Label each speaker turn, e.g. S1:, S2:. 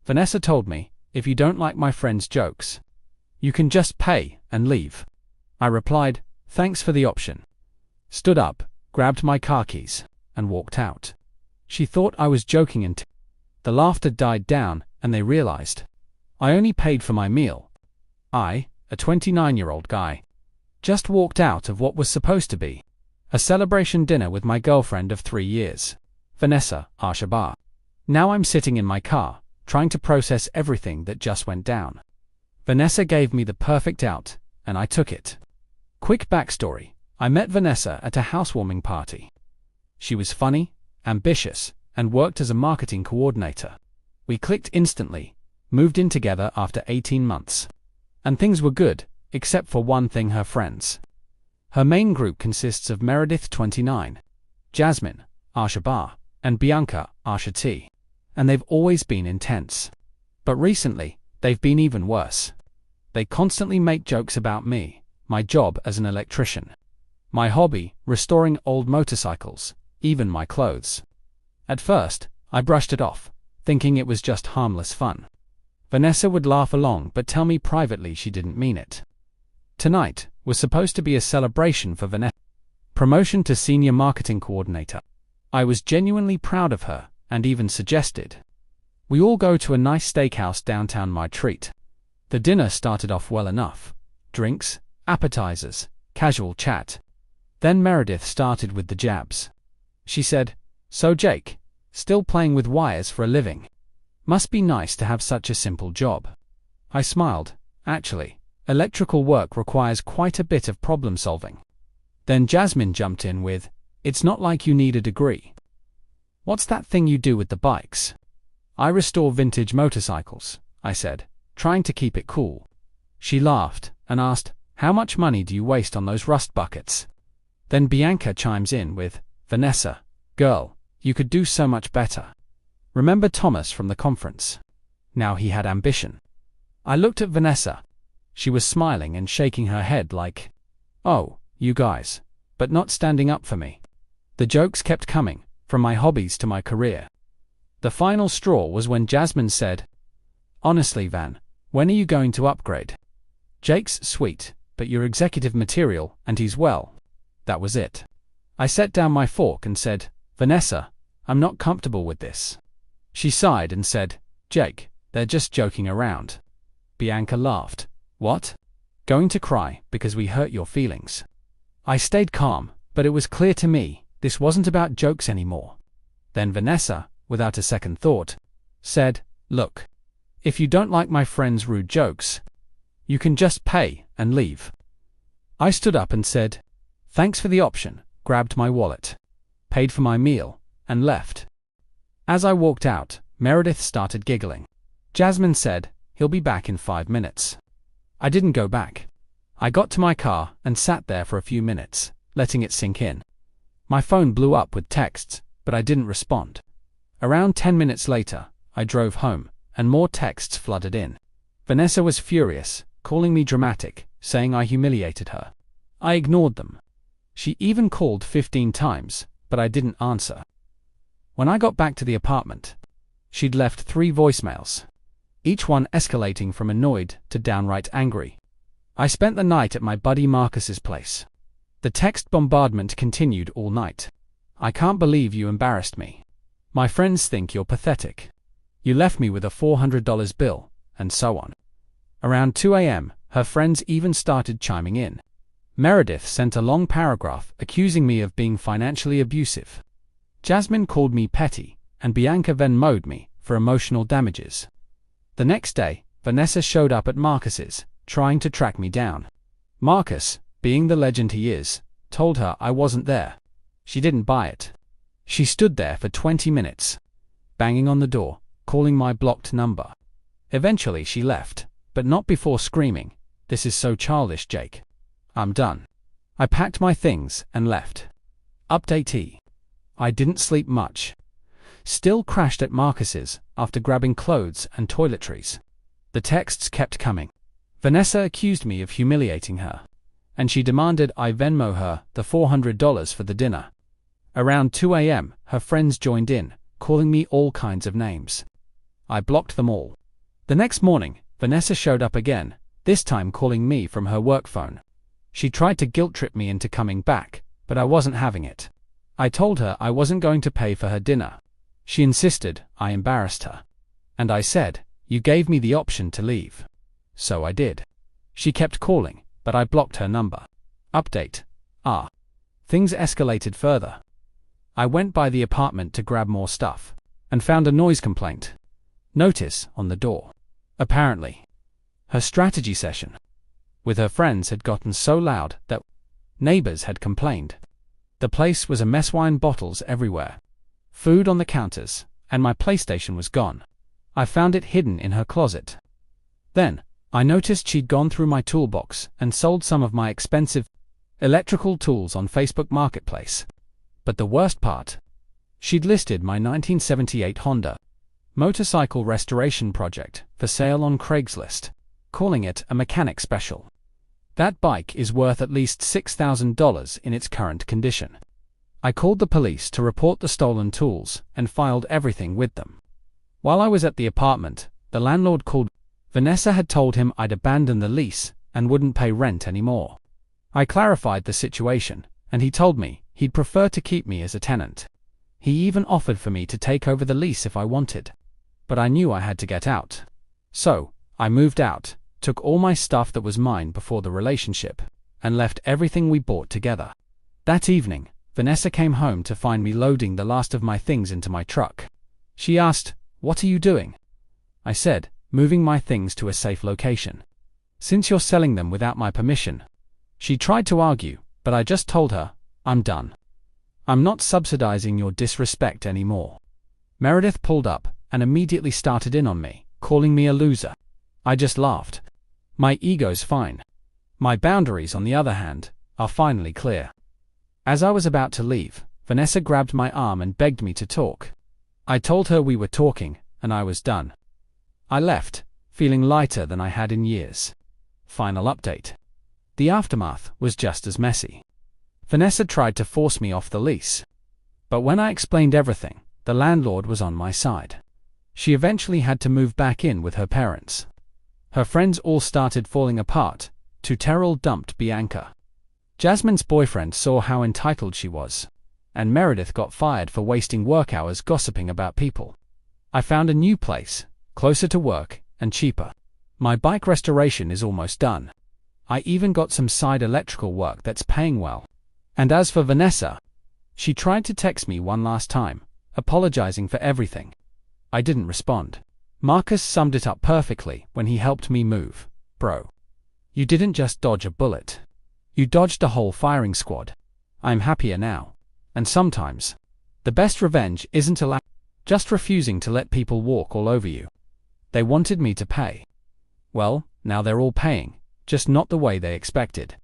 S1: Veneesha told me, if you don't like my friend's jokes, you can just pay and leave. I replied, thanks for the option. Stood up, grabbed my car keys, and walked out. She thought I was joking until the laughter died down and they realized I only paid for my meal. I, a 29-year-old guy, just walked out of what was supposed to be a celebration dinner with my girlfriend of 3 years, Veneesha Arshabar. Now I'm sitting in my car, trying to process everything that just went down. Veneesha gave me the perfect out, and I took it. Quick backstory. I met Veneesha at a housewarming party. She was funny, ambitious, and worked as a marketing coordinator. We clicked instantly, moved in together after 18 months. And things were good, except for one thing: her friends. Her main group consists of Meredith 29, Jasmine Arshabar, and Bianca Arshati, and they've always been intense. But recently, they've been even worse. They constantly make jokes about me, my job as an electrician, my hobby, restoring old motorcycles, even my clothes. At first, I brushed it off, thinking it was just harmless fun. Veneesha would laugh along but tell me privately she didn't mean it. Tonight was supposed to be a celebration for Veneesha's promotion to senior marketing coordinator. I was genuinely proud of her and even suggested we all go to a nice steakhouse downtown. My treat. The dinner started off well enough. Drinks, appetizers, casual chat. Then Meredith started with the jabs. She said, "So Jake, still playing with wires for a living? Must be nice to have such a simple job." I smiled. Actually, electrical work requires quite a bit of problem solving. Then Jasmine jumped in with, "It's not like you need a degree. What's that thing you do with the bikes?" "I restore vintage motorcycles," I said, trying to keep it cool. She laughed and asked, "How much money do you waste on those rust buckets?" Then Bianca chimes in with, "Veneesha, girl, you could do so much better. Remember Thomas from the conference? Now he had ambition." I looked at Veneesha. She was smiling and shaking her head like, "Oh, you guys," but not standing up for me. The jokes kept coming, from my hobbies to my career. The final straw was when Jasmine said, "Honestly, Van, when are you going to upgrade? Jake's sweet, but you're executive material, and he's well." That was it. I set down my fork and said, "Veneesha, I'm not comfortable with this." She sighed and said, "Jake, they're just joking around." Bianca laughed. "What? Going to cry because we hurt your feelings?" I stayed calm, but it was clear to me this wasn't about jokes anymore. Then Veneesha, without a second thought, said, "Look, if you don't like my friend's rude jokes, you can just pay and leave." I stood up and said, "Thanks for the option," grabbed my wallet, paid for my meal, and left. As I walked out, Meredith started giggling. Jasmine said, "He'll be back in 5 minutes." I didn't go back. I got to my car and sat there for a few minutes, letting it sink in. My phone blew up with texts, but I didn't respond. Around 10 minutes later, I drove home, and more texts flooded in. Veneesha was furious, calling me dramatic, saying I humiliated her. I ignored them. She even called 15 times, but I didn't answer. When I got back to the apartment, she'd left 3 voicemails, each one escalating from annoyed to downright angry. I spent the night at my buddy Marcus's place. The text bombardment continued all night. "I can't believe you embarrassed me. My friends think you're pathetic. You left me with a $400 bill," and so on. Around 2 a.m., her friends even started chiming in. Meredith sent a long paragraph accusing me of being financially abusive. Jasmine called me petty, and Bianca Venmo'd me for emotional damages. The next day, Veneesha showed up at Marcus's, trying to track me down. Marcus, being the legend he is, told her I wasn't there. She didn't buy it. She stood there for 20 minutes, banging on the door, calling my blocked number. Eventually she left, but not before screaming, "This is so childish, Jake. I'm done." I packed my things and left. Update E. I didn't sleep much. Still crashed at Marcus's after grabbing clothes and toiletries. The texts kept coming. Veneesha accused me of humiliating her, and she demanded I Venmo her the $400 for the dinner. Around 2 a.m., her friends joined in, calling me all kinds of names. I blocked them all. The next morning, Veneesha showed up again, this time calling me from her work phone. She tried to guilt-trip me into coming back, but I wasn't having it. I told her I wasn't going to pay for her dinner. She insisted. I embarrassed her. And I said, "You gave me the option to leave." So I did. She kept calling, but I blocked her number. Update. Things escalated further. I went by the apartment to grab more stuff, and found a noise complaint notice on the door. Apparently, her strategy session with her friends had gotten so loud that neighbors had complained. The place was a mess, wine bottles everywhere, food on the counters, and my PlayStation was gone. I found it hidden in her closet. Then, I noticed she'd gone through my toolbox and sold some of my expensive electrical tools on Facebook Marketplace. But the worst part, she'd listed my 1978 Honda motorcycle restoration project for sale on Craigslist, calling it a mechanic special. That bike is worth at least $6,000 in its current condition. I called the police to report the stolen tools and filed everything with them. While I was at the apartment, the landlord called. Veneesha had told him I'd abandoned the lease and wouldn't pay rent anymore. I clarified the situation, and he told me he'd prefer to keep me as a tenant. He even offered for me to take over the lease if I wanted. But I knew I had to get out. So, I moved out, took all my stuff that was mine before the relationship, and left everything we bought together. That evening, Veneesha came home to find me loading the last of my things into my truck. She asked, "What are you doing?" I said, "Moving my things to a safe location. Since you're selling them without my permission." She tried to argue, but I just told her, "I'm done. I'm not subsidizing your disrespect anymore." Meredith pulled up and immediately started in on me, calling me a loser. I just laughed. My ego's fine. My boundaries, on the other hand, are finally clear. As I was about to leave, Veneesha grabbed my arm and begged me to talk. I told her we were talking, and I was done. I left, feeling lighter than I had in years. Final update. The aftermath was just as messy. Veneesha tried to force me off the lease. But when I explained everything, the landlord was on my side. She eventually had to move back in with her parents. Her friends all started falling apart. Terrell dumped Bianca. Jasmine's boyfriend saw how entitled she was, and Meredith got fired for wasting work hours gossiping about people. I found a new place, closer to work, and cheaper. My bike restoration is almost done. I even got some side electrical work that's paying well. And as for Veneesha, she tried to text me one last time, apologizing for everything. I didn't respond. Marcus summed it up perfectly when he helped me move. "Bro, you didn't just dodge a bullet. You dodged a whole firing squad." I'm happier now. And sometimes, the best revenge isn't just refusing to let people walk all over you. They wanted me to pay. Well, now they're all paying, just not the way they expected.